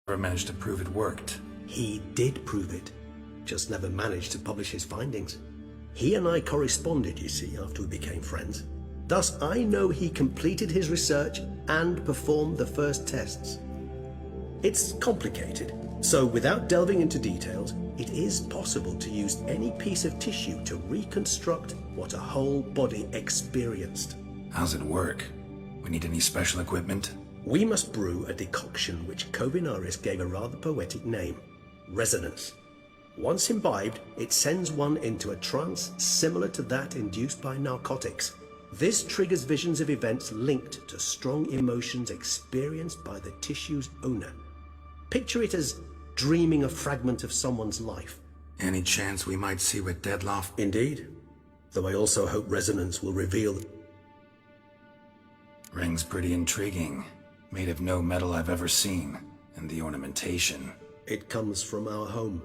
never managed to prove it worked. He did prove it, just never managed to publish his findings. He and I corresponded, you see, after we became friends. Thus, I know he completed his research and performed the first tests. It's complicated, so without delving into details, it is possible to use any piece of tissue to reconstruct what a whole body experienced. How's it work? We need any special equipment? We must brew a decoction which Kovinaris gave a rather poetic name, resonance. Once imbibed, it sends one into a trance similar to that induced by narcotics. This triggers visions of events linked to strong emotions experienced by the tissue's owner. Picture it as dreaming a fragment of someone's life. Any chance we might see what Dettlaff... Indeed, though I also hope resonance will reveal... Ring's pretty intriguing. Made of no metal I've ever seen. And the ornamentation. It comes from our home,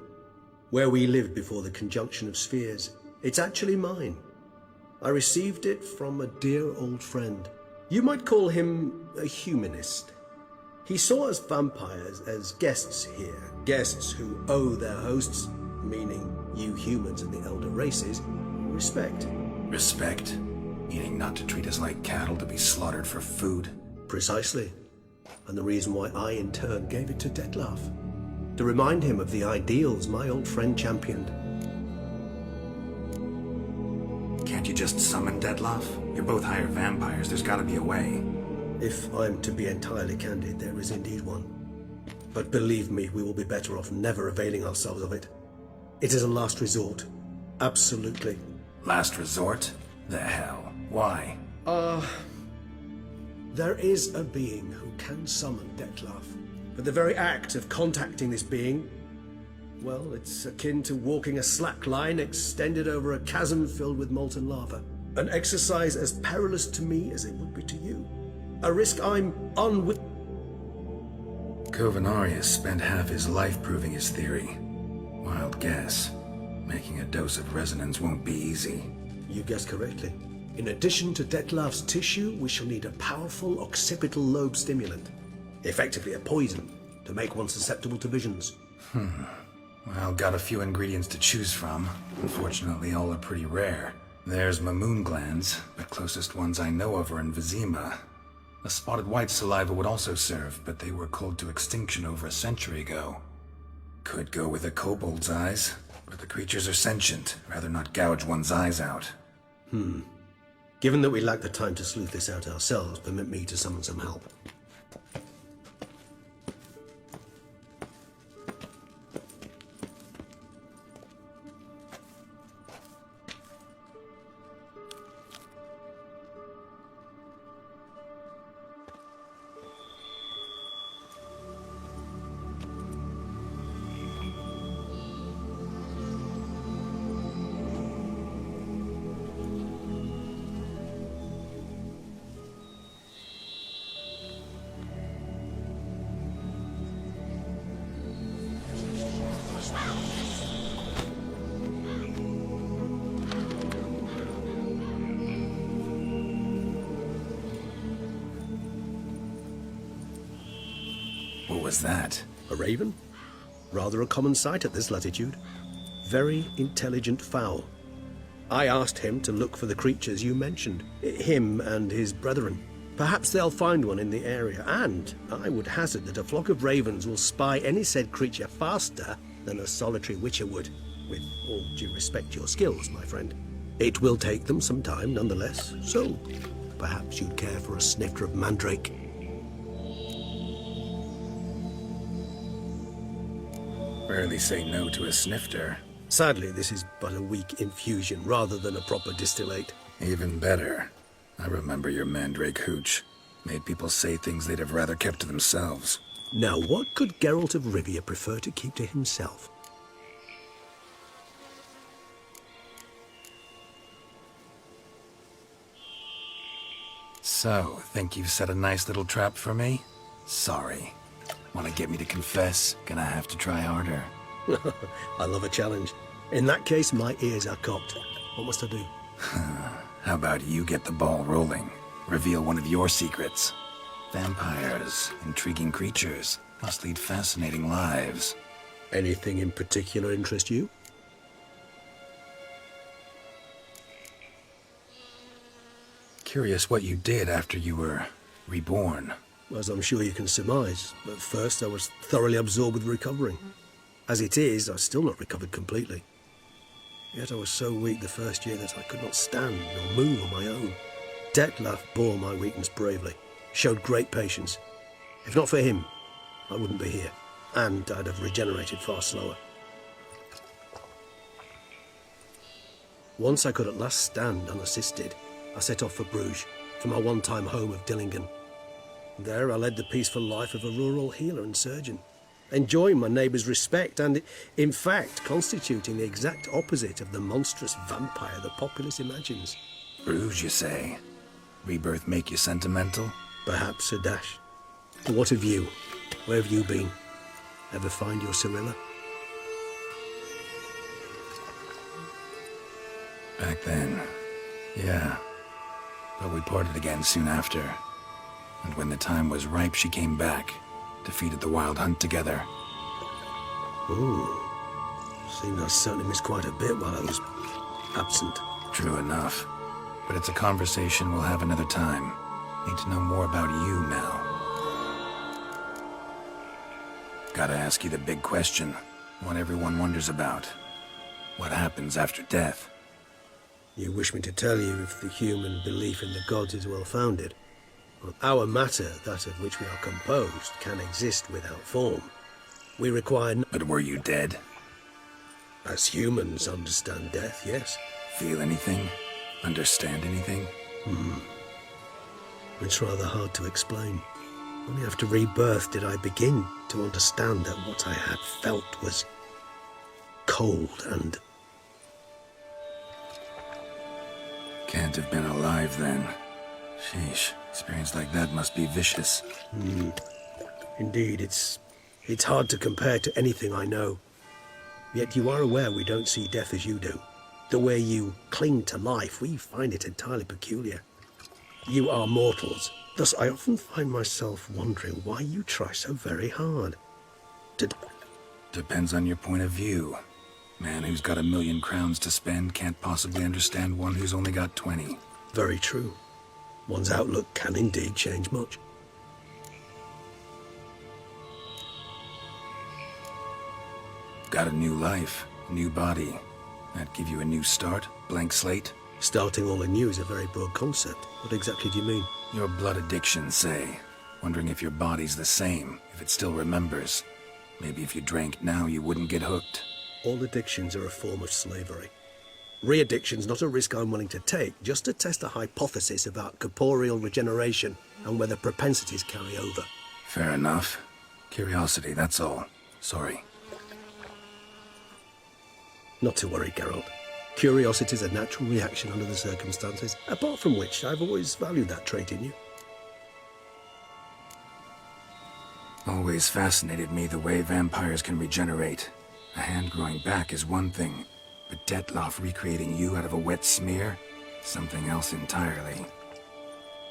where we lived before the conjunction of spheres. It's actually mine. I received it from a dear old friend. You might call him a humanist. He saw us vampires as guests here, guests who owe their hosts, meaning you humans and the elder races, respect. Respect? Meaning not to treat us like cattle to be slaughtered for food? Precisely. And the reason why I, in turn, gave it to Dettlaff. To remind him of the ideals my old friend championed. Can't you just summon Dettlaff? You're both hired vampires, there's gotta be a way. If I'm to be entirely candid, there is indeed one. But believe me, we will be better off never availing ourselves of it. It is a last resort. Absolutely. Last resort? The hell? Why? There is a being who can summon Dettlaff. But the very act of contacting this being, well, it's akin to walking a slack line extended over a chasm filled with molten lava. An exercise as perilous to me as it would be to you. A risk I'm unwilling. Kovinaris spent half his life proving his theory. Wild guess. Making a dose of resonance won't be easy. You guessed correctly. In addition to Dettlaff's tissue, we shall need a powerful occipital lobe stimulant. Effectively a poison, to make one susceptible to visions. Well, got a few ingredients to choose from. Unfortunately, all are pretty rare. There's Mamoon glands, the closest ones I know of are in Vizima. A spotted white saliva would also serve, but they were cold to extinction over a century ago. Could go with a kobold's eyes, but the creatures are sentient. Rather not gouge one's eyes out. Given that we lack the time to sleuth this out ourselves, permit me to summon some help. What was that? A raven? Rather a common sight at this latitude. Very intelligent fowl. I asked him to look for the creatures you mentioned, him and his brethren. Perhaps they'll find one in the area, and I would hazard that a flock of ravens will spy any said creature faster than a solitary witcher would, with all due respect to your skills, my friend. It will take them some time nonetheless, so perhaps you'd care for a snifter of mandrake. Rarely say no to a snifter. Sadly, this is but a weak infusion rather than a proper distillate. Even better. I remember your mandrake hooch. Made people say things they'd have rather kept to themselves. Now, what could Geralt of Rivia prefer to keep to himself? So, think you've set a nice little trap for me? Sorry. Want to get me to confess? Gonna have to try harder. I love a challenge. In that case, my ears are cocked. What must I do? How about you get the ball rolling? Reveal one of your secrets. Vampires, intriguing creatures. Must lead fascinating lives. Anything in particular interest you? Curious what you did after you were reborn. As I'm sure you can surmise, at first I was thoroughly absorbed with recovering. As it is, I've still not recovered completely. Yet I was so weak the first year that I could not stand nor move on my own. Detlef bore my weakness bravely, showed great patience. If not for him, I wouldn't be here, and I'd have regenerated far slower. Once I could at last stand unassisted, I set off for Bruges, from my one-time home of Dillingen. There I led the peaceful life of a rural healer and surgeon, enjoying my neighbours' respect and, in fact, constituting the exact opposite of the monstrous vampire the populace imagines. Bruges, you say? Rebirth make you sentimental? Perhaps a dash. What of you? Where have you been? Ever find your Cyrilla? Back then, yeah. But we parted again soon after. And when the time was ripe, she came back. Defeated the Wild Hunt together. Ooh. Seemed I certainly missed quite a bit while I was absent. True enough. But it's a conversation we'll have another time. Need to know more about you now. Gotta ask you the big question. One everyone wonders about. What happens after death? You wish me to tell you if the human belief in the gods is well-founded? Well, our matter, that of which we are composed, can exist without form. We require But were you dead? As humans understand death, yes. Feel anything? Understand anything? It's rather hard to explain. Only after rebirth did I begin to understand that what I had felt was cold and... Can't have been alive then. Sheesh, experience like that must be vicious. Indeed, it's hard to compare to anything I know. Yet you are aware we don't see death as you do. The way you cling to life, we find it entirely peculiar. You are mortals. Thus, I often find myself wondering why you try so very hard. Depends on your point of view. Man who's got 1,000,000 crowns to spend can't possibly understand one who's only got 20. Very true. One's outlook can indeed change much. Got a new life, new body. That give you a new start, blank slate? Starting all anew is a very broad concept. What exactly do you mean? Your blood addiction, say. Wondering if your body's the same, if it still remembers. Maybe if you drank now, you wouldn't get hooked. All addictions are a form of slavery. Re-addiction's not a risk I'm willing to take, just to test a hypothesis about corporeal regeneration and whether propensities carry over. Fair enough. Curiosity, that's all. Sorry. Not to worry, Geralt. Curiosity is a natural reaction under the circumstances, apart from which I've always valued that trait in you. Always fascinated me the way vampires can regenerate. A hand growing back is one thing, but Detlef recreating you out of a wet smear? Something else entirely.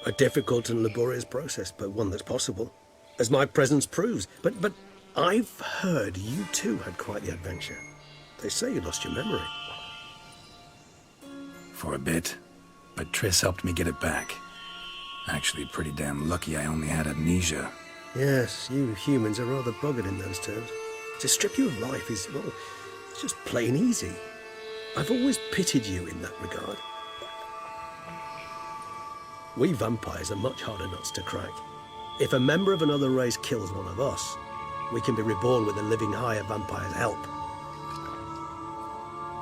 A difficult and laborious process, but one that's possible, as my presence proves. But I've heard you too had quite the adventure. They say you lost your memory. For a bit, but Triss helped me get it back. Actually pretty damn lucky I only had amnesia. Yes, you humans are rather buggered in those terms. To strip you of life is, well, it's just plain easy. I've always pitied you in that regard. We vampires are much harder nuts to crack. If a member of another race kills one of us, we can be reborn with a living higher vampire's help.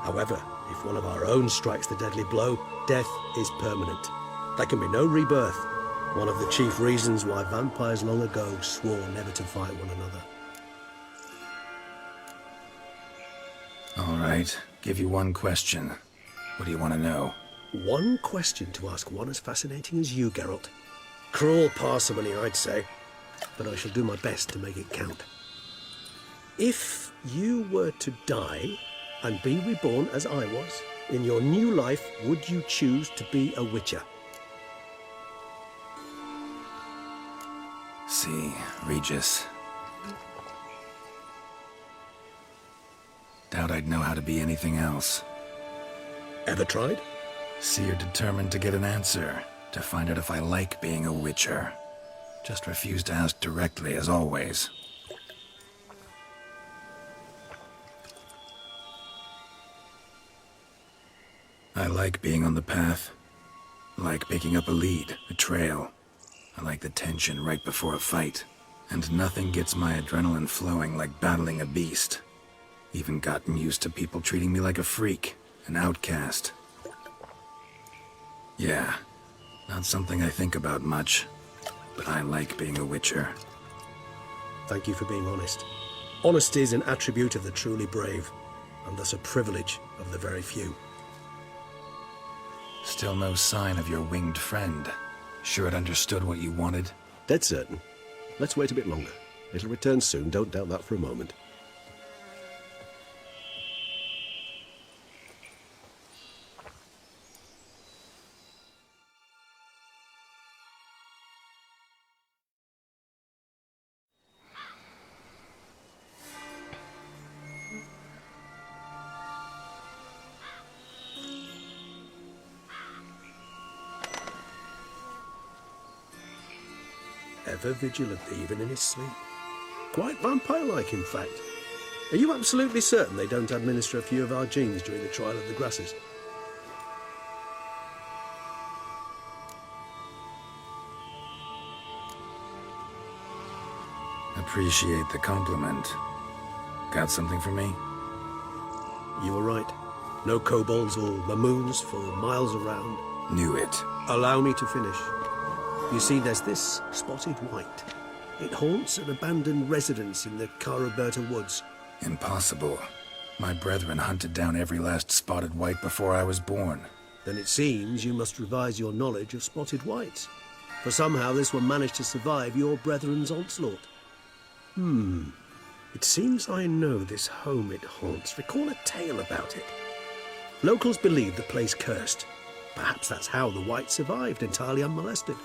However, if one of our own strikes the deadly blow, death is permanent. There can be no rebirth. One of the chief reasons why vampires long ago swore never to fight one another. All right, give you one question. What do you want to know? One question to ask one as fascinating as you, Geralt. Cruel parsimony, I'd say, but I shall do my best to make it count. If you were to die and be reborn as I was, in your new life, would you choose to be a witcher? See, Regis. Doubt I'd know how to be anything else. Ever tried? Seer determined to get an answer, to find out if I like being a witcher. Just refuse to ask directly, as always. I like being on the path. I like picking up a lead, a trail. I like the tension right before a fight. And nothing gets my adrenaline flowing like battling a beast. Even gotten used to people treating me like a freak, an outcast. Yeah, not something I think about much, but I like being a witcher. Thank you for being honest. Honesty is an attribute of the truly brave, and thus a privilege of the very few. Still no sign of your winged friend. Sure it understood what you wanted? Dead certain. Let's wait a bit longer. It'll return soon, don't doubt that for a moment. Ever vigilant, even in his sleep. Quite vampire-like, in fact. Are you absolutely certain they don't administer a few of our genes during the trial of the grasses? Appreciate the compliment. Got something for me? You were right. No kobolds or mamoons for miles around. Knew it. Allow me to finish. You see, there's this spotted white. It haunts an abandoned residence in the Caraberta woods. Impossible. My brethren hunted down every last spotted white before I was born. Then it seems you must revise your knowledge of spotted whites. For somehow this one managed to survive your brethren's onslaught. It seems I know this home it haunts. Recall a tale about it. Locals believe the place cursed. Perhaps that's how the white survived entirely unmolested.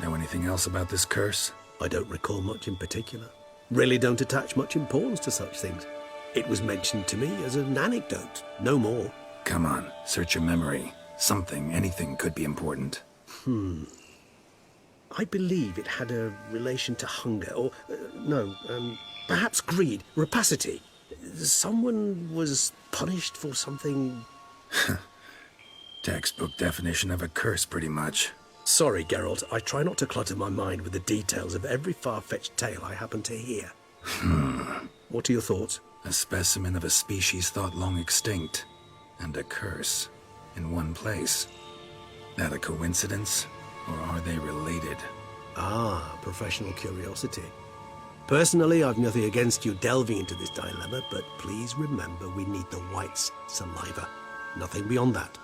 Know anything else about this curse? I don't recall much in particular. Really don't attach much importance to such things. It was mentioned to me as an anecdote, no more. Come on, search your memory. Something, anything could be important. I believe it had a relation to hunger, or, perhaps greed, rapacity. Someone was punished for something... Textbook definition of a curse, pretty much. Sorry, Geralt, I try not to clutter my mind with the details of every far-fetched tale I happen to hear. What are your thoughts? A specimen of a species thought long extinct, and a curse, in one place. That a coincidence, or are they related? Ah, professional curiosity. Personally, I've nothing against you delving into this dilemma, but please remember we need the white's saliva. Nothing beyond that.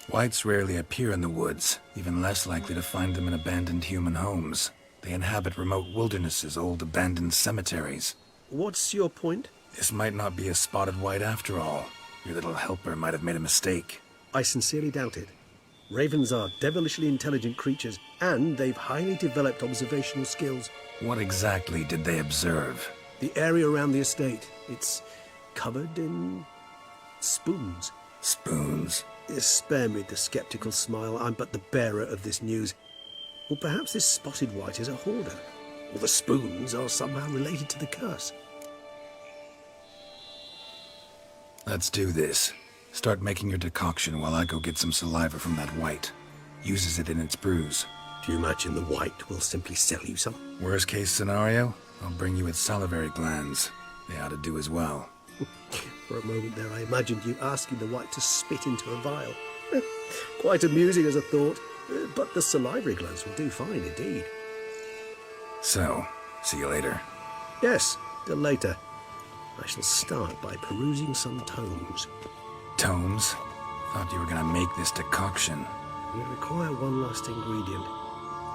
Whites rarely appear in the woods, even less likely to find them in abandoned human homes. They inhabit remote wildernesses, old abandoned cemeteries. What's your point? This might not be a spotted white after all. Your little helper might have made a mistake. I sincerely doubt it. Ravens are devilishly intelligent creatures, and they've highly developed observational skills. What exactly did they observe? The area around the estate, it's covered in spoons. Spoons? Spare me the skeptical smile. I'm but the bearer of this news. Or perhaps this spotted white is a hoarder. Or the spoons are somehow related to the curse. Let's do this. Start making your decoction while I go get some saliva from that white. Uses it in its brews. Do you imagine the white will simply sell you some? Worst case scenario, I'll bring you its salivary glands. They ought to do as well. For a moment there, I imagined you asking the white to spit into a vial. Quite amusing as a thought, but the salivary glands will do fine indeed. So, see you later. Yes, till later. I shall start by perusing some tomes. Tomes? Thought you were gonna make this decoction. We require one last ingredient.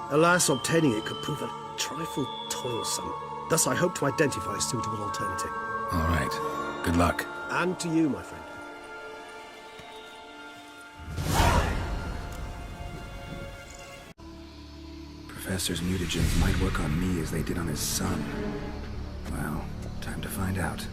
Alas, obtaining it could prove a trifle toilsome. Thus, I hope to identify a suitable alternative. All right. Good luck. And to you, my friend. professor's mutagens might work on me as they did on his son. Well, time to find out.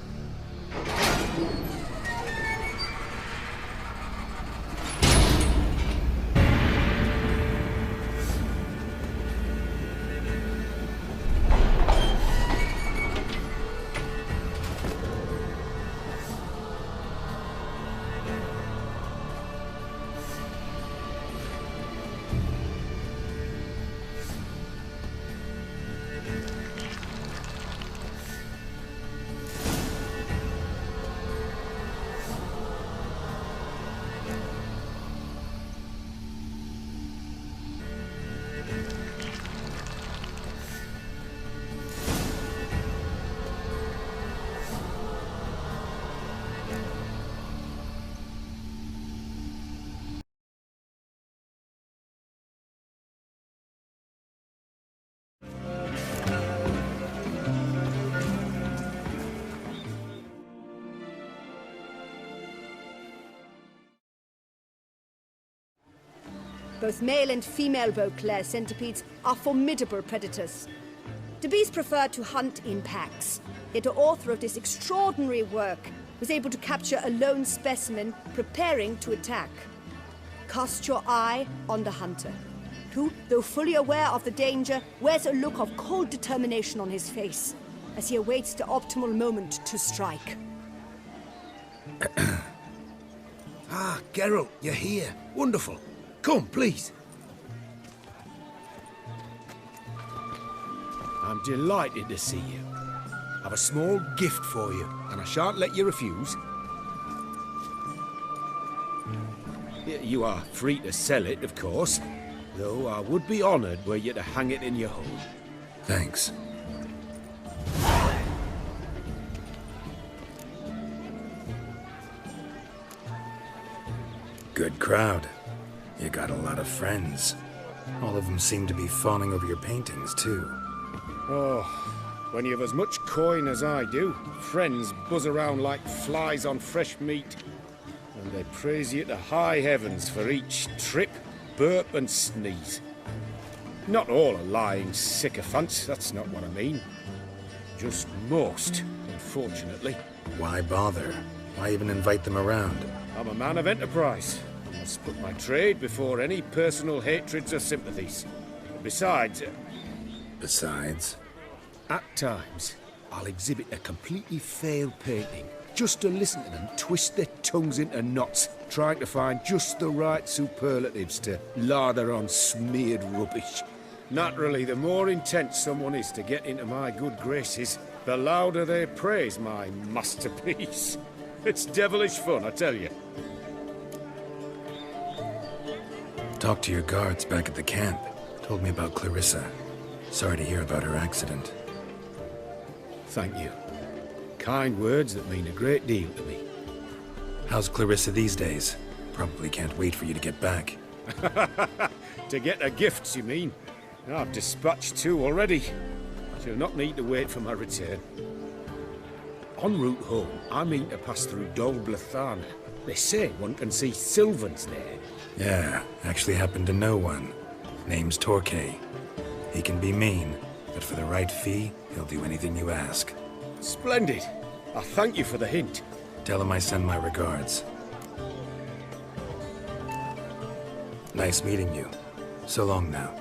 Both male and female Beauclair centipedes are formidable predators. The bees prefer to hunt in packs, yet the author of this extraordinary work was able to capture a lone specimen preparing to attack. Cast your eye on the hunter, who, though fully aware of the danger, wears a look of cold determination on his face as he awaits the optimal moment to strike. Ah, Geralt, you're here. Wonderful. Come, please. I'm delighted to see you. I've a small gift for you, and I shan't let you refuse. You are free to sell it, of course, though I would be honoured were you to hang it in your home. Thanks. Good crowd. You got a lot of friends. All of them seem to be fawning over your paintings, too. Oh, when you have as much coin as I do, friends buzz around like flies on fresh meat. And they praise you to high heavens for each trip, burp and sneeze. Not all are lying sycophants, that's not what I mean. Just most, unfortunately. Why bother? Why even invite them around? I'm a man of enterprise. I must put my trade before any personal hatreds or sympathies. Besides... Besides? At times, I'll exhibit a completely failed painting, just to listen to them twist their tongues into knots, trying to find just the right superlatives to lather on smeared rubbish. Naturally, the more intent someone is to get into my good graces, the louder they praise my masterpiece. It's devilish fun, I tell you. Talked to your guards back at the camp. Told me about Clarissa. Sorry to hear about her accident. Thank you. Kind words that mean a great deal to me. How's Clarissa these days? Probably can't wait for you to get back. To get her gifts, you mean? I've dispatched 2 already. She'll not need to wait for my return. En route home, I mean to pass through Dol Blathana. They say one can see Sylvans there. Yeah, actually happen to know one. Name's Torquay. He can be mean, but for the right fee, he'll do anything you ask. Splendid. I thank you for the hint. Tell him I send my regards. Nice meeting you. So long now.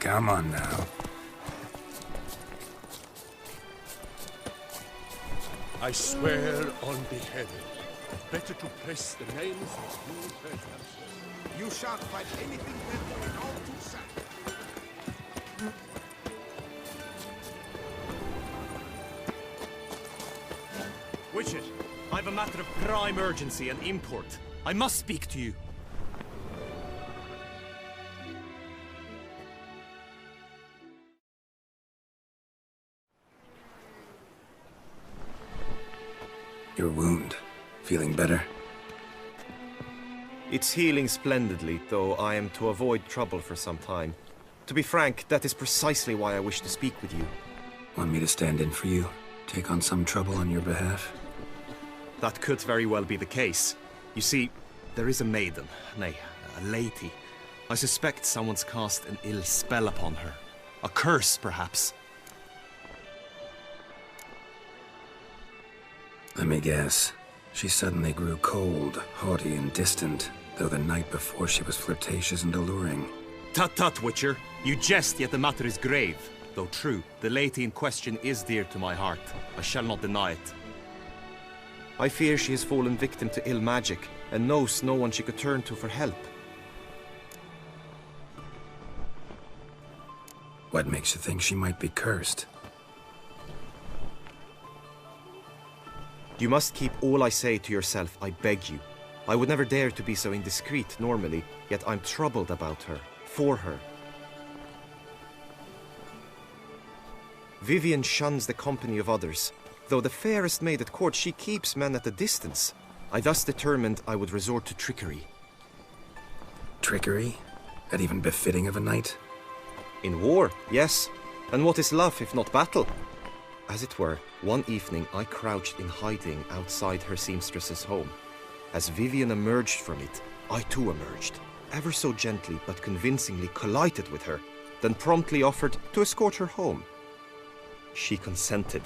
Come on now. I swear on beheading, better to press the names of your presence. You shan't find anything better in all Toussaint. Witcher, I've a matter of prime urgency and import. I must speak to you. Your wound. Feeling better? It's healing splendidly, though I am to avoid trouble for some time. To be frank, that is precisely why I wish to speak with you. Want me to stand in for you? Take on some trouble on your behalf? That could very well be the case. You see, there is a maiden, nay, a lady. I suspect someone's cast an ill spell upon her. A curse, perhaps. Let me guess. She suddenly grew cold, haughty, and distant, though the night before she was flirtatious and alluring. Tut tut, Witcher. You jest, yet the matter is grave. Though true, the lady in question is dear to my heart. I shall not deny it. I fear she has fallen victim to ill magic, and knows no one she could turn to for help. What makes you think she might be cursed? You must keep all I say to yourself, I beg you. I would never dare to be so indiscreet normally, yet I'm troubled about her, for her. Vivian shuns the company of others. Though the fairest maid at court, she keeps men at a distance. I thus determined I would resort to trickery. Trickery? That even befitting of a knight? In war, yes. And what is love if not battle? As it were, one evening I crouched in hiding outside her seamstress's home. As Vivian emerged from it, I too emerged, ever so gently but convincingly collided with her, then promptly offered to escort her home. She consented.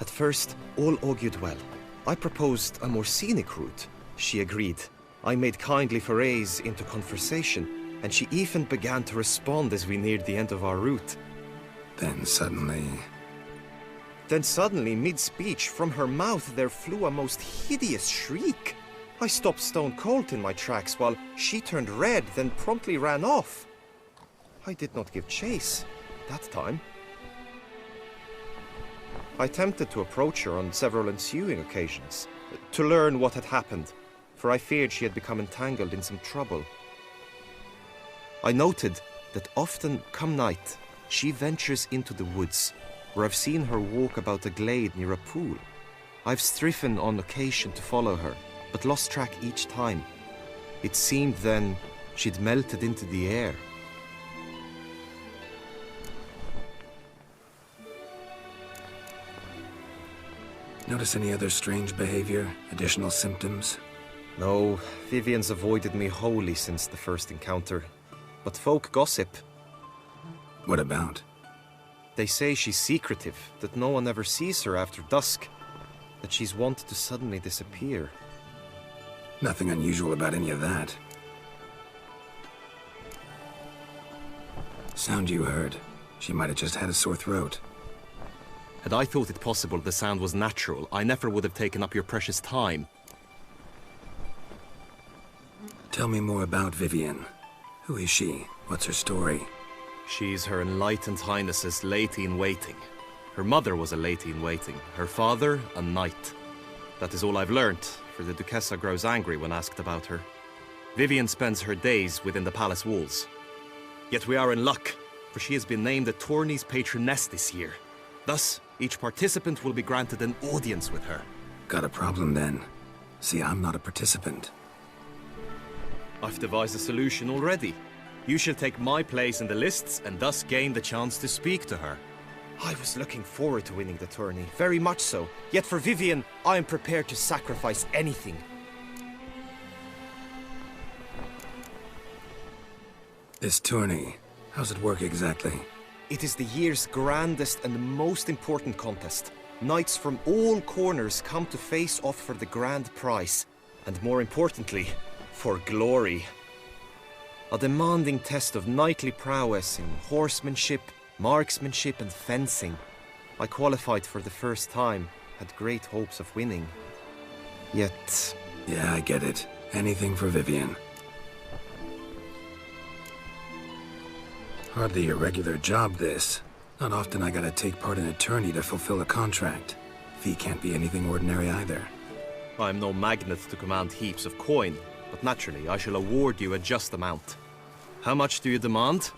At first, all augured well. I proposed a more scenic route. She agreed. I made kindly forays into conversation, and she even began to respond as we neared the end of our route. Then suddenly, mid-speech, from her mouth there flew a most hideous shriek. I stopped stone cold in my tracks while she turned red, then promptly ran off. I did not give chase that time. I attempted to approach her on several ensuing occasions, to learn what had happened, for I feared she had become entangled in some trouble. I noted that often, come night, she ventures into the woods, where I've seen her walk about a glade near a pool. I've striven on occasion to follow her, but lost track each time. It seemed then she'd melted into the air. notice any other strange behavior? Additional symptoms? No, Vivian's avoided me wholly since the first encounter. But folk gossip. What about? They say she's secretive, that no one ever sees her after dusk, that she's wont to suddenly disappear. Nothing unusual about any of that. Sound you heard. She might have just had a sore throat. Had I thought it possible the sound was natural, I never would have taken up your precious time. Tell me more about Vivian. Who is she? What's her story? She's Her Enlightened Highness's lady-in-waiting. Her mother was a lady-in-waiting, her father a knight. That is all I've learnt, for the Duchessa grows angry when asked about her. Vivian spends her days within the palace walls. Yet we are in luck, for she has been named the tourney's patroness this year. Thus, each participant will be granted an audience with her. Got a problem then. See, I'm not a participant. I've devised a solution already. You shall take my place in the lists and thus gain the chance to speak to her. I was looking forward to winning the tourney, very much so. Yet for Vivian, I am prepared to sacrifice anything. This tourney, how's it work exactly? It is the year's grandest and most important contest. Knights from all corners come to face off for the grand prize. And more importantly, for glory. A demanding test of knightly prowess in horsemanship, marksmanship, and fencing. I qualified for the first time, had great hopes of winning. Yet... Yeah, I get it. Anything for Vivian. Hardly a regular job, this. Not often I gotta take part in a tourney to fulfill a contract. Fee can't be anything ordinary either. I'm no magnet to command heaps of coin, but naturally I shall award you a just amount. How much do you demand?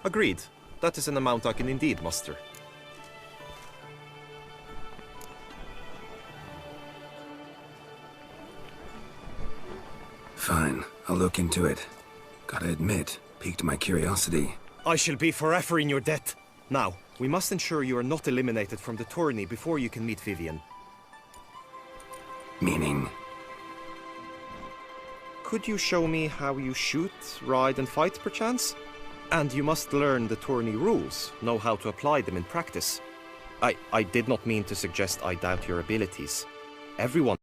Agreed. That is an amount I can indeed muster. Fine, I'll look into it. Gotta admit, piqued my curiosity. I shall be forever in your debt. Now, we must ensure you are not eliminated from the tourney before you can meet Vivian. Meaning? Could you show me how you shoot, ride and fight, perchance? And you must learn the tourney rules, know how to apply them in practice. I did not mean to suggest I doubt your abilities. Everyone...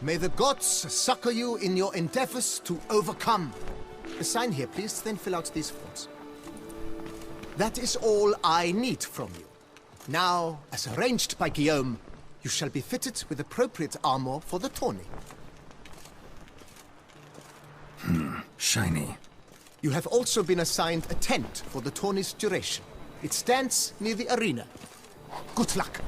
May the gods succor you in your endeavors to overcome. Sign here, please, then fill out these forms. That is all I need from you. Now, as arranged by Guillaume, you shall be fitted with appropriate armor for the tourney. Shiny. You have also been assigned a tent for the tourney's duration. It stands near the arena. Good luck.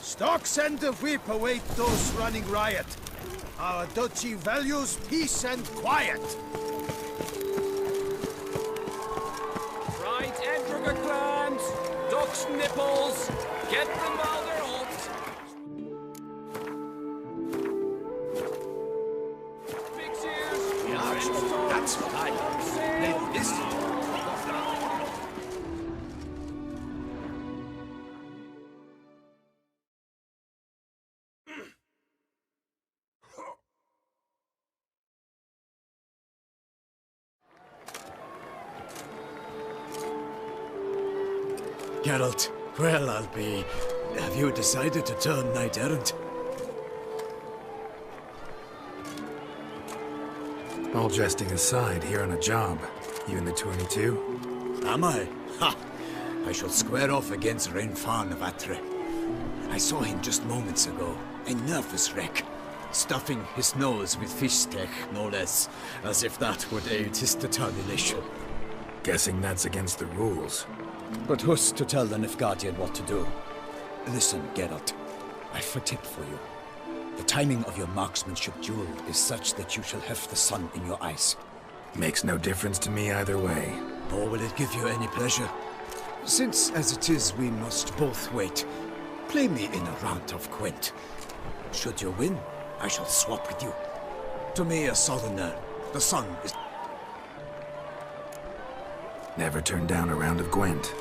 Stocks and the whip await those running riot. Our duchy values peace and quiet. Right, Edriga clans, duck's nipples, get them while they're hot. Fix ears, Yeah, that's what I need. This Geralt, well, I'll be... Have you decided to turn knight-errant? All jesting aside, here on a job. You in the tourney too? Am I? Ha! I shall square off against Renfan of Atre. I saw him just moments ago. A nervous wreck. Stuffing his nose with fish steak, no less. As if that would aid his determination. Guessing that's against the rules. But who's to tell the Nilfgaardian what to do? Listen, Geralt. I've a tip for you. The timing of your marksmanship duel is such that you shall have the sun in your eyes. Makes no difference to me either way. Or will it give you any pleasure? Since, as it is, we must both wait, play me in a round of Gwent. Should you win, I shall swap with you. To me, a southerner, the sun is... Never turn down a round of Gwent.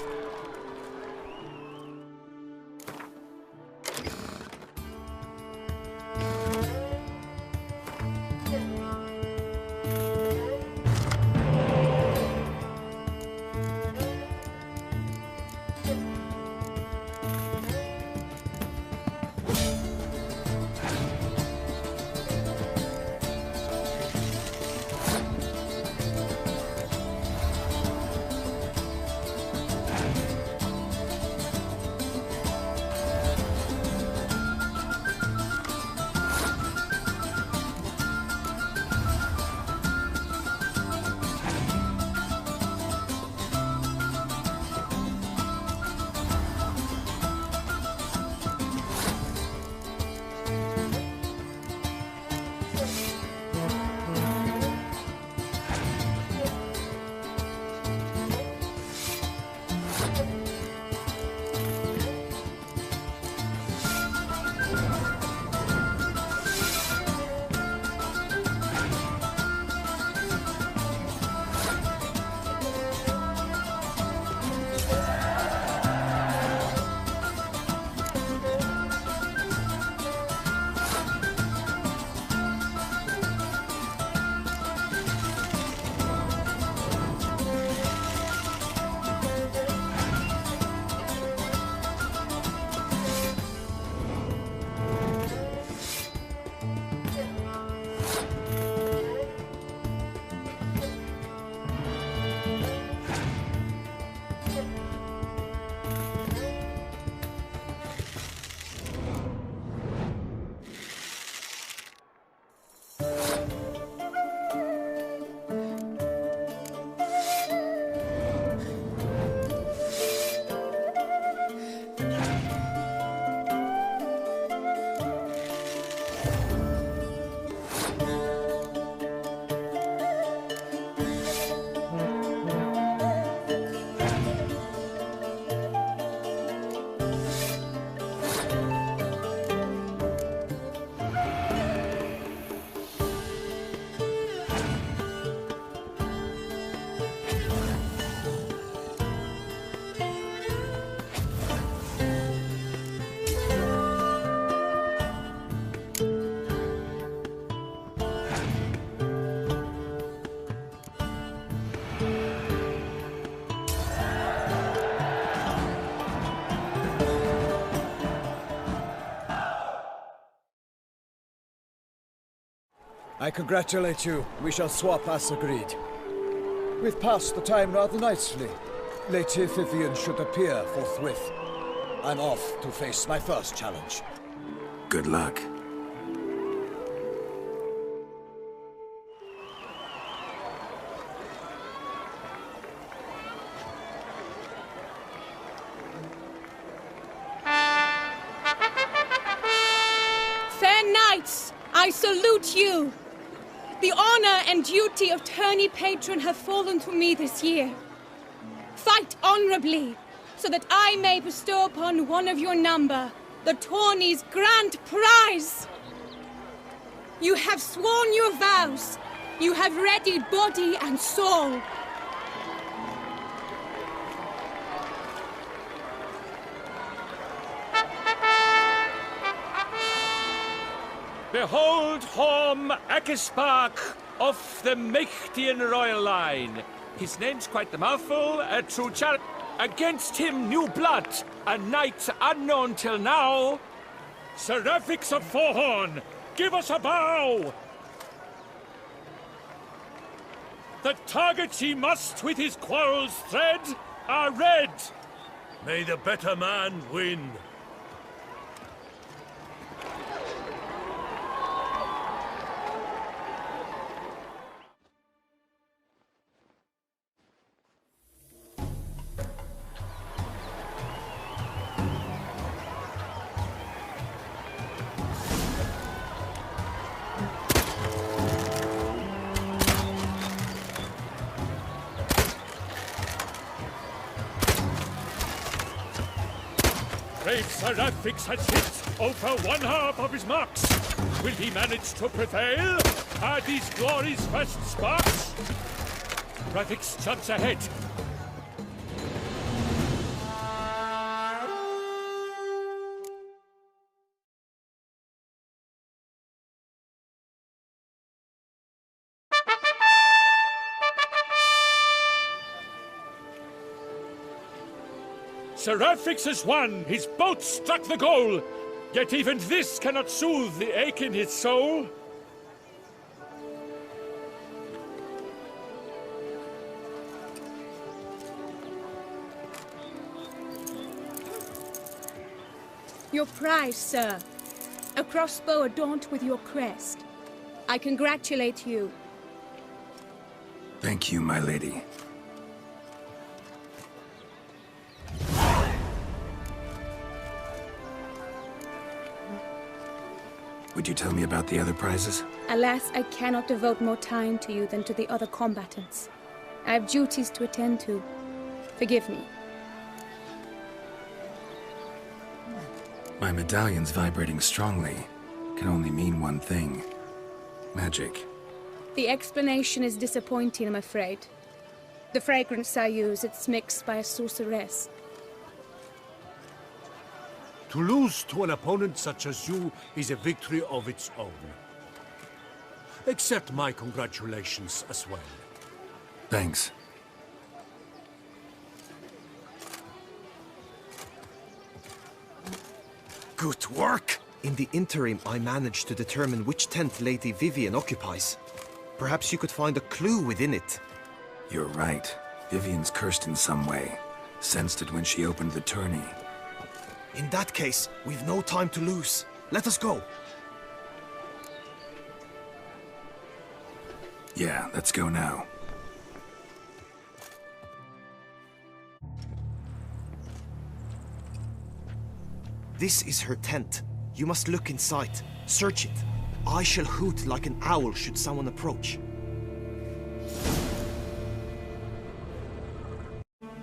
I congratulate you. We shall swap as agreed. We've passed the time rather nicely. Lady Vivian should appear forthwith. I'm off to face my first challenge. Good luck. Fair knights, I salute you. The honor and duty of tourney patron have fallen to me this year. Fight honorably, so that I may bestow upon one of your number the tourney's grand prize. You have sworn your vows. You have readied body and soul. Behold Horm Akispark of the Mechtian royal line. His name's quite the mouthful, a true char— Against him, new blood, a knight unknown till now. Seraphix of Forehorn, give us a bow! The targets he must with his quarrels thread are red. May the better man win. Brave Seraphix has hit over one half of his marks. Will he manage to prevail? Are these glories first sparks? Seraphix jumps ahead. Seraphix has won! His boat struck the goal! Yet even this cannot soothe the ache in his soul. Your prize, sir. A crossbow adorned with your crest. I congratulate you. Thank you, my lady. Would you tell me about the other prizes? Alas, I cannot devote more time to you than to the other combatants. I have duties to attend to. Forgive me. My medallion's vibrating strongly. Can only mean one thing. Magic. The explanation is disappointing, I'm afraid. The fragrance I use, it's mixed by a sorceress. To lose to an opponent such as you is a victory of its own. Accept my congratulations as well. Thanks. Good work! In the interim, I managed to determine which tent Lady Vivian occupies. Perhaps you could find a clue within it. You're right. Vivian's cursed in some way. Sensed it when she opened the tourney. In that case, we've no time to lose. Let us go. Yeah, let's go now. This is her tent. You must look inside. Search it. I shall hoot like an owl should someone approach.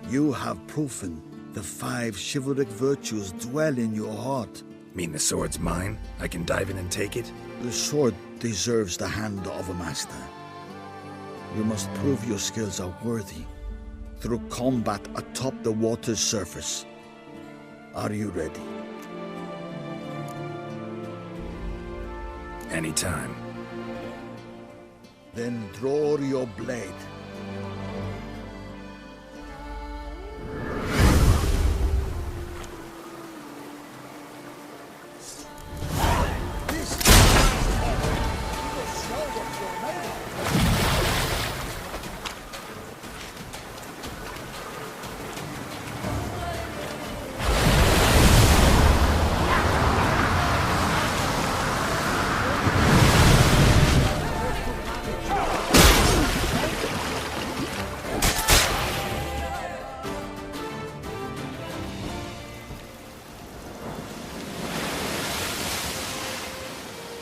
You have proven the 5 chivalric virtues dwell in your heart. Mean the sword's mine? I can dive in and take it? The sword deserves the hand of a master. You must prove your skills are worthy through combat atop the water's surface. Are you ready? Anytime. Then draw your blade. This is will show what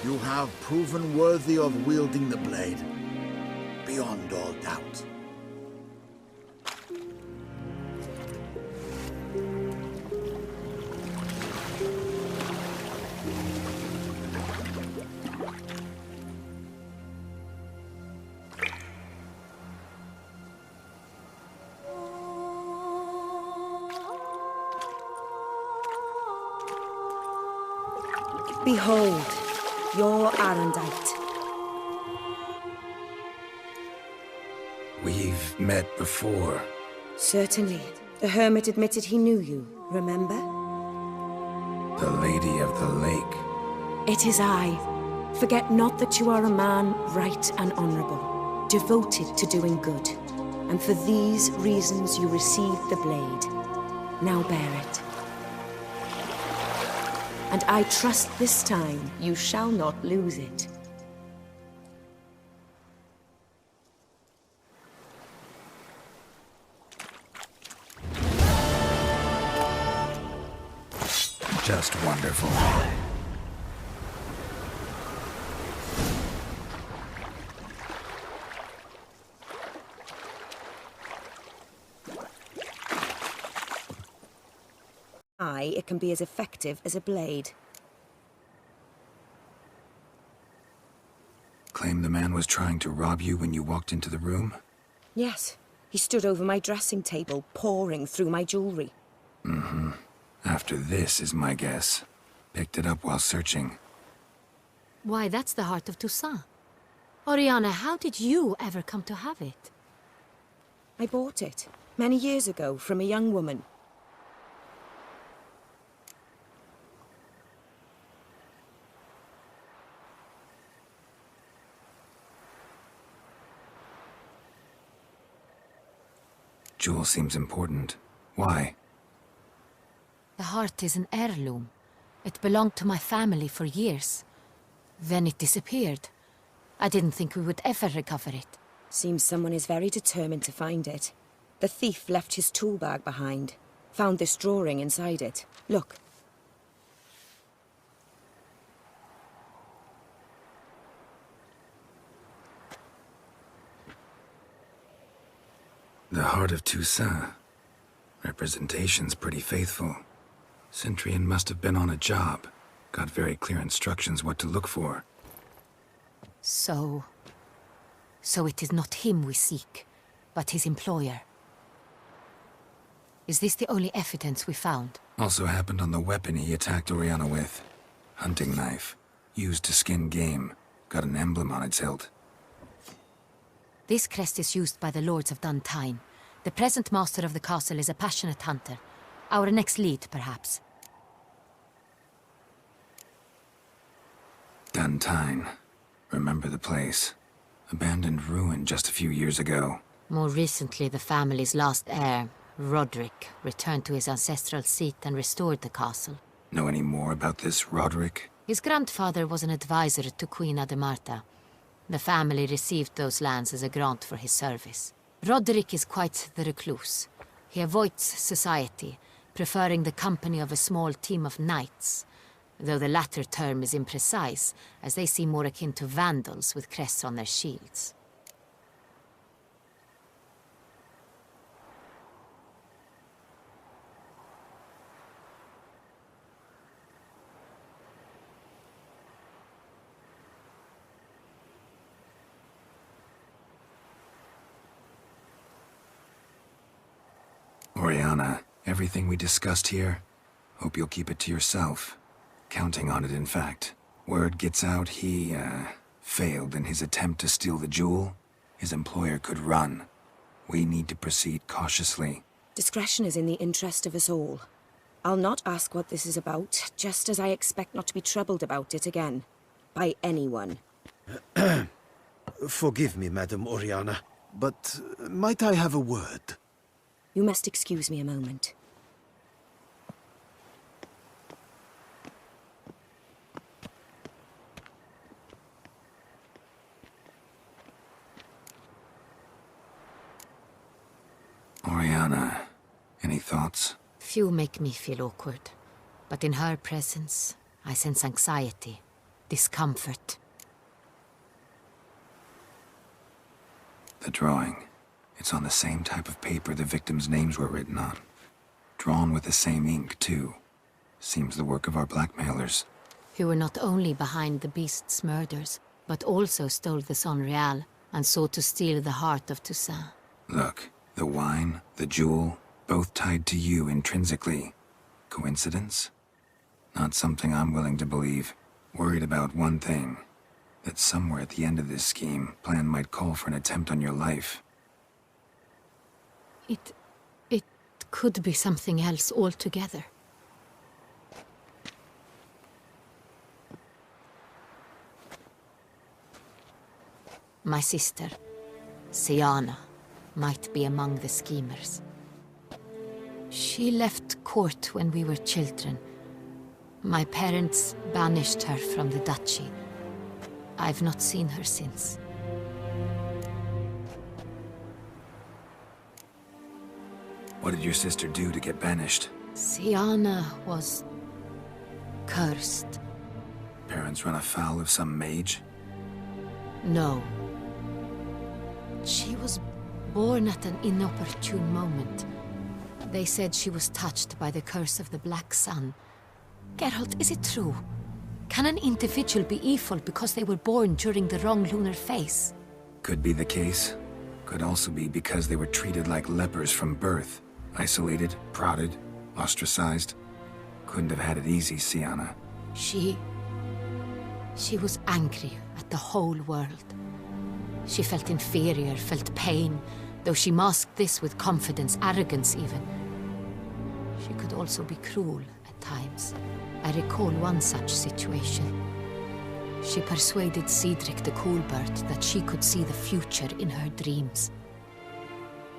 You have proven worthy of wielding the blade, beyond all doubt. Behold, your Arendite. We've met before. Certainly. The hermit admitted he knew you, remember? The Lady of the Lake. It is I. Forget not that you are a man right and honorable, devoted to doing good. And for these reasons you received the blade. Now bear it. And I trust this time you shall not lose it. Just wonderful. It can be as effective as a blade. Claim the man was trying to rob you when you walked into the room? Yes. He stood over my dressing table, pouring through my jewelry. Mm-hmm. After this is my guess. Picked it up while searching. Why, that's the heart of Toussaint. Oriana, how did you ever come to have it? I bought it, many years ago, from a young woman. Jewel seems important. Why? The heart is an heirloom. It belonged to my family for years. Then it disappeared. I didn't think we would ever recover it. Seems someone is very determined to find it. The thief left his tool bag behind. Found this drawing inside it. Look. The Heart of Toussaint. Representation's pretty faithful. Centurion must have been on a job. Got very clear instructions what to look for. So it is not him we seek, but his employer. Is this the only evidence we found? Also happened on the weapon he attacked Oriana with. Hunting knife. Used to skin game. Got an emblem on its hilt. This crest is used by the Lords of Duntine. The present master of the castle is a passionate hunter. Our next lead, perhaps. Duntine. Remember the place. Abandoned ruin just a few years ago. More recently, the family's last heir, Roderick, returned to his ancestral seat and restored the castle. Know any more about this Roderick? His grandfather was an advisor to Queen Ademarta. The family received those lands as a grant for his service. Roderick is quite the recluse. He avoids society, preferring the company of a small team of knights, though the latter term is imprecise, as they seem more akin to vandals with crests on their shields. Oriana, everything we discussed here, hope you'll keep it to yourself. Counting on it, in fact. Word gets out he, failed in his attempt to steal the jewel. His employer could run. We need to proceed cautiously. Discretion is in the interest of us all. I'll not ask what this is about, just as I expect not to be troubled about it again. By anyone. Forgive me, Madam Oriana, but might I have a word? You must excuse me a moment. Oriana, any thoughts? Few make me feel awkward, but in her presence, I sense anxiety. discomfort. The drawing. It's on the same type of paper the victims' names were written on. Drawn with the same ink, too. Seems the work of our blackmailers. Who were not only behind the beast's murders, but also stole the Son Real and sought to steal the heart of Toussaint. Look, the wine, the jewel, both tied to you intrinsically. Coincidence? Not something I'm willing to believe. Worried about one thing. That somewhere at the end of this scheme, plan might call for an attempt on your life. It could be something else altogether. My sister, Siana, might be among the schemers. She left court when we were children. My parents banished her from the duchy. I've not seen her since. What did your sister do to get banished? Siana was cursed. Parents run afoul of some mage? No. She was born at an inopportune moment. They said she was touched by the curse of the Black Sun. Geralt, is it true? Can an individual be evil because they were born during the wrong lunar phase? Could be the case. Could also be because they were treated like lepers from birth. Isolated, prodded, ostracized. Couldn't have had it easy, Siana. She was angry at the whole world. She felt inferior, felt pain, though she masked this with confidence, arrogance even. She could also be cruel at times. I recall one such situation. She persuaded Cedric the Coolbird that she could see the future in her dreams.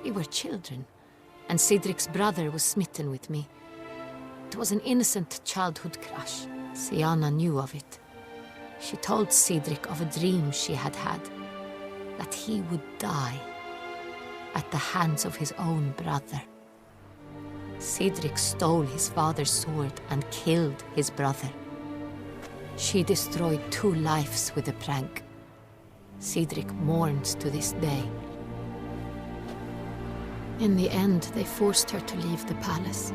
We were children, and Cedric's brother was smitten with me. It was an innocent childhood crush. Siana knew of it. She told Cedric of a dream she had had, that he would die at the hands of his own brother. Cedric stole his father's sword and killed his brother. She destroyed 2 lives with a prank. Cedric mourns to this day. In the end, they forced her to leave the palace.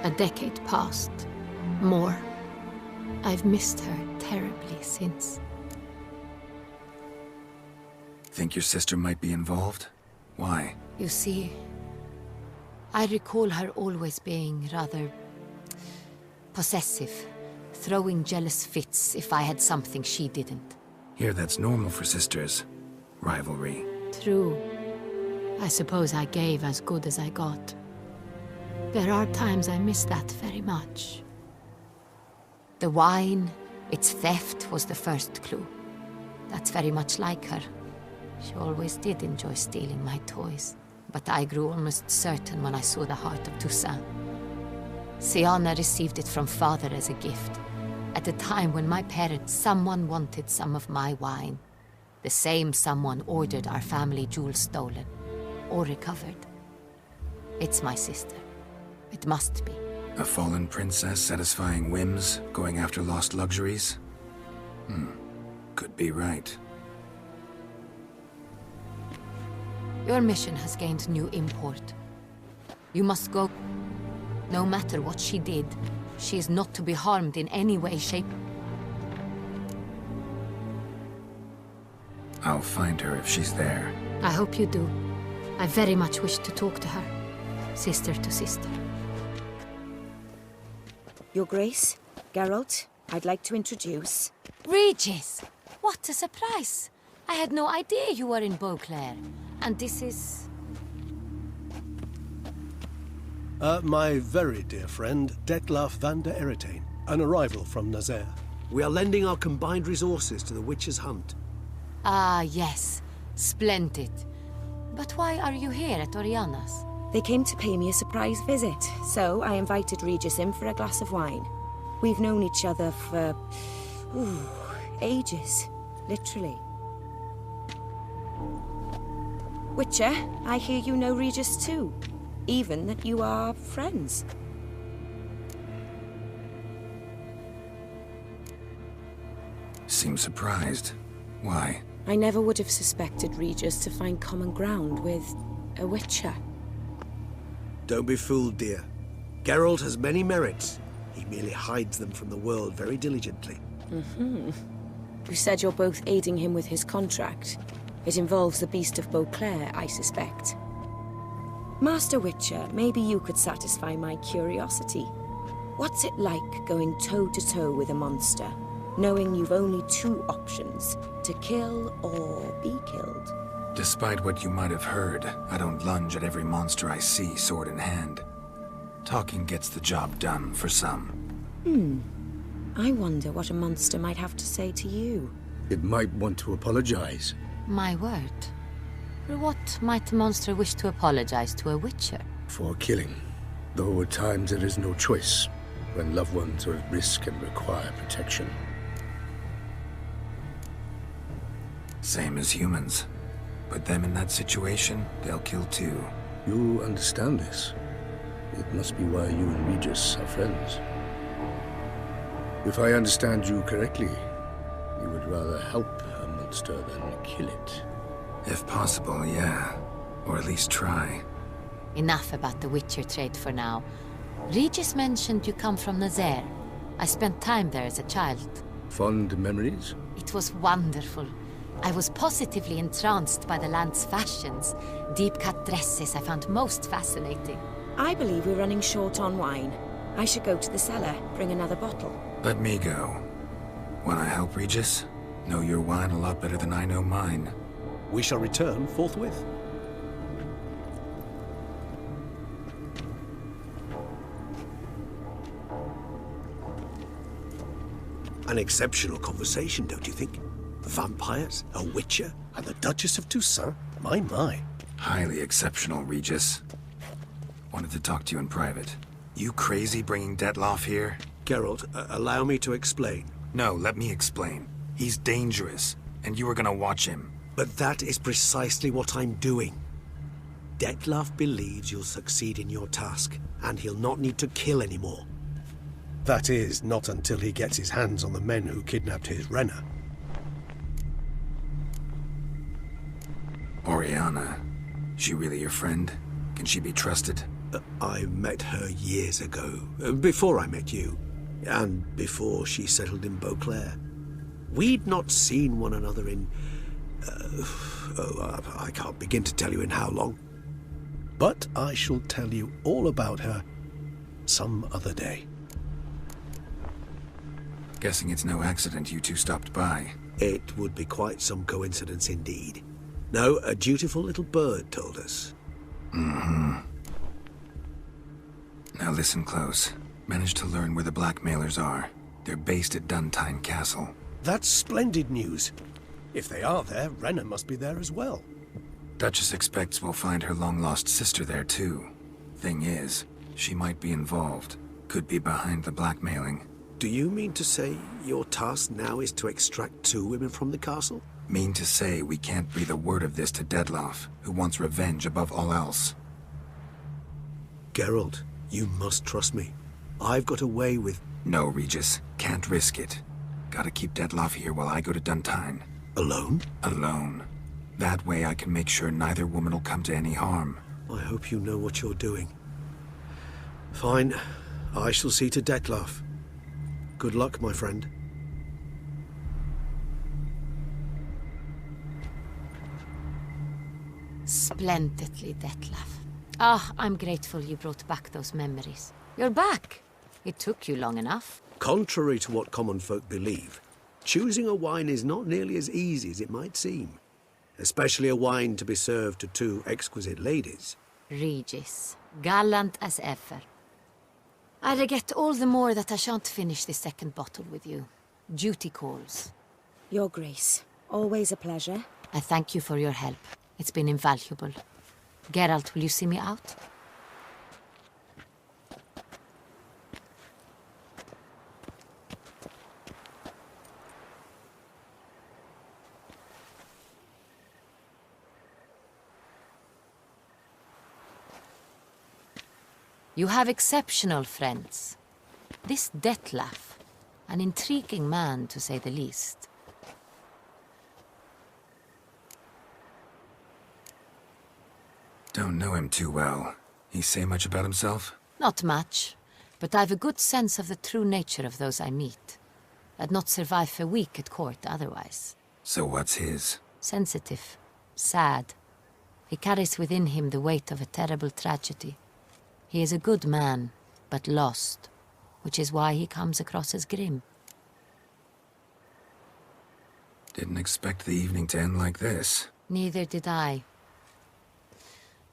A decade passed. More. I've missed her terribly since. Think your sister might be involved? Why? You see, I recall her always being rather possessive, throwing jealous fits if I had something she didn't. Here, that's normal for sisters. Rivalry. True. I suppose I gave as good as I got. There are times I miss that very much. The wine, its theft, was the first clue. That's very much like her. She always did enjoy stealing my toys. But I grew almost certain when I saw the heart of Toussaint. Siana received it from father as a gift. At a time when my parents, someone wanted some of my wine. The same someone ordered our family jewels stolen. Or recovered. It's my sister. It must be. A fallen princess satisfying whims, going after lost luxuries? Could be right. Your mission has gained new import. You must go. No matter what she did, she is not to be harmed in any way, shape. I'll find her if she's there. I hope you do. I very much wish to talk to her. Sister to sister. Your Grace, Geralt, I'd like to introduce... Regis! What a surprise! I had no idea you were in Beauclair. And this is... My very dear friend, Detlaf van der Eretain, an arrival from Nazaire. We are lending our combined resources to the Witch's Hunt. Ah, yes. Splendid. But why are you here at Oriana's? They came to pay me a surprise visit, so I invited Regis in for a glass of wine. We've known each other for... ages. Literally. Witcher, I hear you know Regis too. Even that you are friends. Seem surprised. Why? I never would have suspected Regis to find common ground with a witcher. Don't be fooled, dear. Geralt has many merits. He merely hides them from the world very diligently. You said you're both aiding him with his contract. It involves the Beast of Beauclair, I suspect. Master Witcher, maybe you could satisfy my curiosity. What's it like going toe-to-toe with a monster, knowing you've only two options, to kill or be killed? Despite what you might have heard, I don't lunge at every monster I see sword in hand. Talking gets the job done for some. I wonder what a monster might have to say to you. It might want to apologize. My word. For what might a monster wish to apologize to a witcher? For killing. Though at times there is no choice, when loved ones are at risk and require protection. Same as humans. Put them in that situation, they'll kill too. You understand this. It must be why you and Regis are friends. If I understand you correctly, you would rather help a monster than kill it. If possible, yeah. Or at least try. Enough about the witcher trade for now. Regis mentioned you come from Nazaire. I spent time there as a child. Fond memories? It was wonderful. I was positively entranced by the land's fashions. Deep-cut dresses I found most fascinating. I believe we're running short on wine. I should go to the cellar, bring another bottle. Let me go. Wanna help, Regis? Know your wine a lot better than I know mine. We shall return forthwith. An exceptional conversation, don't you think? Vampires, a witcher, and the Duchess of Toussaint? My. Highly exceptional, Regis. Wanted to talk to you in private. You crazy bringing Detloff here? Geralt, allow me to explain. No, let me explain. He's dangerous, and you were gonna watch him. But that is precisely what I'm doing. Detloff believes you'll succeed in your task, and he'll not need to kill anymore. That is, not until he gets his hands on the men who kidnapped his Renna. Oriana. She really your friend? Can she be trusted? I met her years ago, before I met you, and before she settled in Beauclair. We'd not seen one another in... I can't begin to tell you in how long. But I shall tell you all about her some other day. Guessing it's no accident you two stopped by. It would be quite some coincidence indeed. No, a dutiful little bird told us. Now listen close. Managed to learn where the blackmailers are. They're based at Duntine Castle. That's splendid news. If they are there, Renna must be there as well. Duchess expects we'll find her long-lost sister there too. Thing is, she might be involved. Could be behind the blackmailing. Do you mean to say your task now is to extract 2 women from the castle? Mean to say we can't breathe a word of this to Detloff, who wants revenge above all else. Geralt, you must trust me. I've got a way with... No, Regis. Can't risk it. Gotta keep Detloff here while I go to Duntine. Alone? Alone. That way I can make sure neither woman will come to any harm. I hope you know what you're doing. Fine. I shall see to Detloff. Good luck, my friend. Splendidly, Detlaff. I'm grateful you brought back those memories. You're back. It took you long enough. Contrary to what common folk believe, choosing a wine is not nearly as easy as it might seem. Especially a wine to be served to 2 exquisite ladies. Regis, gallant as ever. I regret all the more that I shan't finish the second bottle with you. Duty calls. Your Grace, always a pleasure. I thank you for your help. It's been invaluable. Geralt, will you see me out? You have exceptional friends. This Detlaff, an intriguing man to say the least. Don't know him too well. He say much about himself? Not much, but I've a good sense of the true nature of those I meet. I'd not survive a week at court otherwise. So what's his? Sensitive. Sad. He carries within him the weight of a terrible tragedy. He is a good man, but lost, which is why he comes across as grim. Didn't expect the evening to end like this. Neither did I.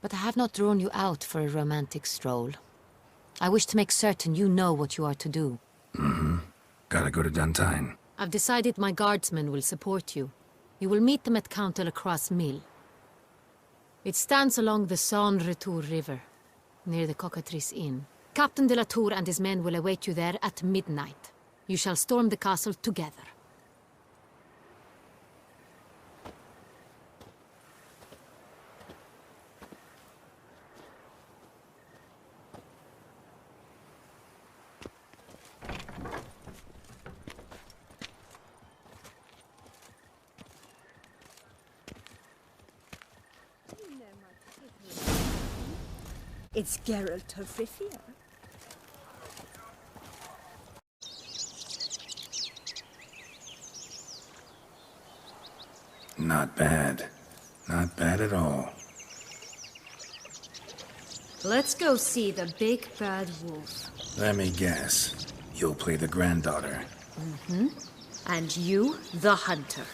But I have not drawn you out for a romantic stroll. I wish to make certain you know what you are to do. Mm-hmm. Gotta go to Duntine. I've decided my guardsmen will support you. You will meet them at Count de la Croix's mill. It stands along the Saône-Retour River, near the Cockatrice Inn. Captain de la Tour and his men will await you there at midnight. You shall storm the castle together. It's Geralt of Rivia. Not bad. Not bad at all. Let's go see the big bad wolf. Let me guess. You'll play the granddaughter. Mm-hmm. And you, the hunter.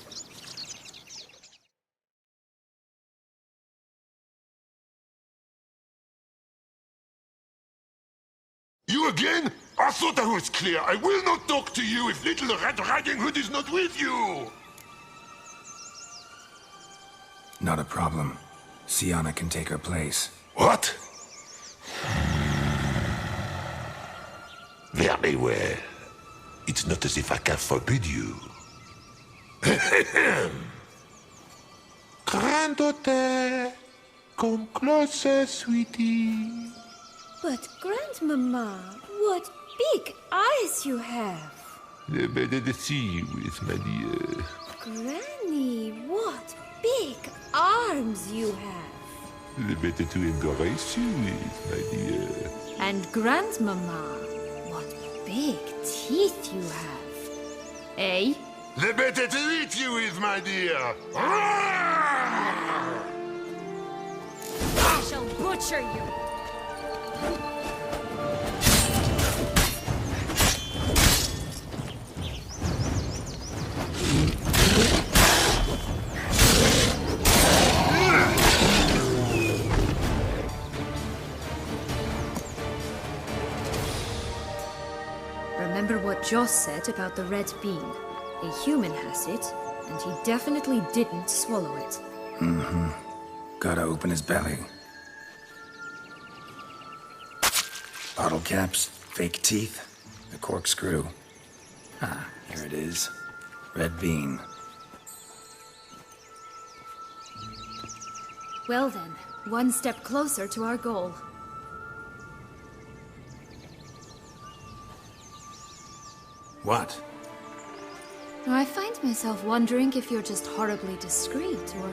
You again? I thought I was clear. I will not talk to you if little Red Riding Hood is not with you! Not a problem. Sienna can take her place. What? Very well. It's not as if I can forbid you. Granddaughter, come closer, sweetie. But, Grandmama, what big eyes you have! The better to see you with, my dear. Granny, what big arms you have! The better to embrace you with, my dear. And Grandmama, what big teeth you have! Eh? The better to eat you with, my dear. I shall butcher you! Remember what Joss said about the red bean? A human has it, and he definitely didn't swallow it. Mm-hmm. Gotta open his belly. Bottle caps, fake teeth, a corkscrew. Ah, here it is. Red bean. Well then, one step closer to our goal. What? I find myself wondering if you're just horribly discreet, or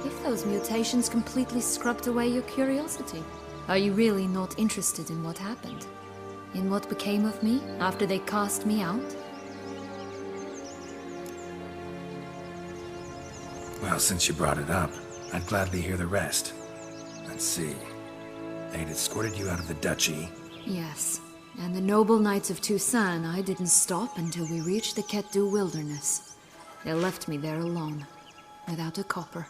if those mutations completely scrubbed away your curiosity. Are you really not interested in what happened? In what became of me after they cast me out? Well, since you brought it up, I'd gladly hear the rest. Let's see. They'd escorted you out of the duchy. Yes. And the noble knights of Toussaint, I didn't stop until we reached the Ketdu wilderness. They left me there alone, without a copper,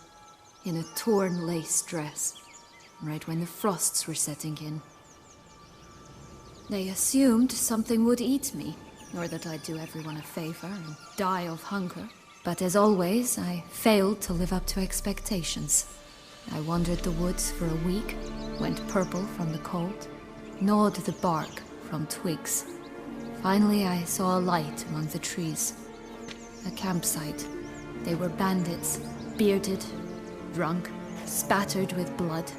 in a torn lace dress, right when the frosts were setting in. They assumed something would eat me, or that I'd do everyone a favor and die of hunger. But as always, I failed to live up to expectations. I wandered the woods for a week, went purple from the cold, gnawed the bark from twigs. Finally, I saw a light among the trees. A campsite. They were bandits, bearded, drunk, spattered with blood.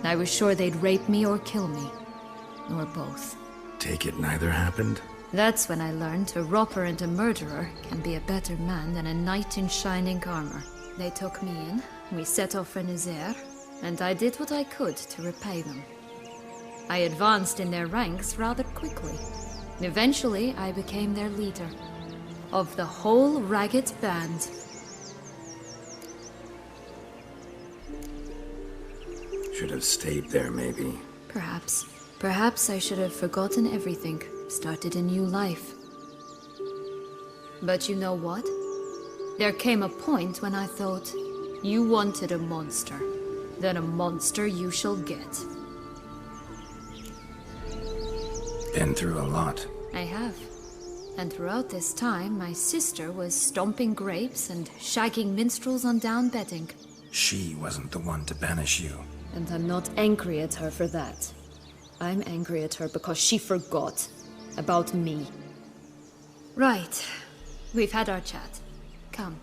I was sure they'd rape me or kill me, or both. Take it neither happened? That's when I learned a robber and a murderer can be a better man than a knight in shining armor. They took me in, we set off for Nazaire, and I did what I could to repay them. I advanced in their ranks rather quickly. Eventually, I became their leader. Of the whole ragged band. Should have stayed there, maybe. Perhaps. Perhaps I should have forgotten everything, started a new life. But you know what? There came a point when I thought, you wanted a monster. Then a monster you shall get. Been through a lot. I have. And throughout this time, my sister was stomping grapes and shagging minstrels on down bedding. She wasn't the one to banish you. And I'm not angry at her for that. I'm angry at her because she forgot about me. Right. We've had our chat. Come.